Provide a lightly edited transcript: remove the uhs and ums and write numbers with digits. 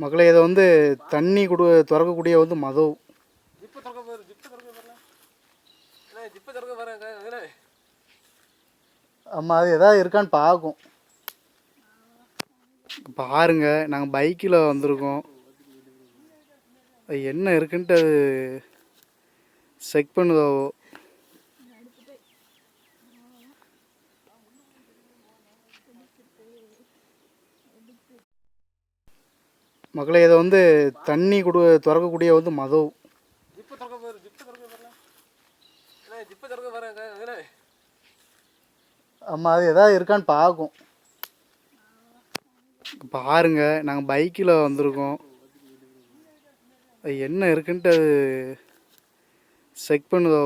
மகளே இதை வந்து தண்ணி திறக்கக்கூடிய வந்து மதவு. ஆமாம், அது எதாவது இருக்கான்னு பார்க்கும். பாருங்க, நாங்கள் பைக்கில் வந்திருக்கோம். அது என்ன இருக்குன்ட்டு அது செக் பண்ணுதோ. மகளே இதை வந்து தண்ணி திறக்கக்கூடிய வந்து மதவு. ஆமாம், அது எதாவது இருக்கான்னு பார்க்கும். பாருங்க, நாங்கள் பைக்கில் வந்திருக்கோம். அது என்ன இருக்குன்ட்டு அது செக் பண்ணுதோ.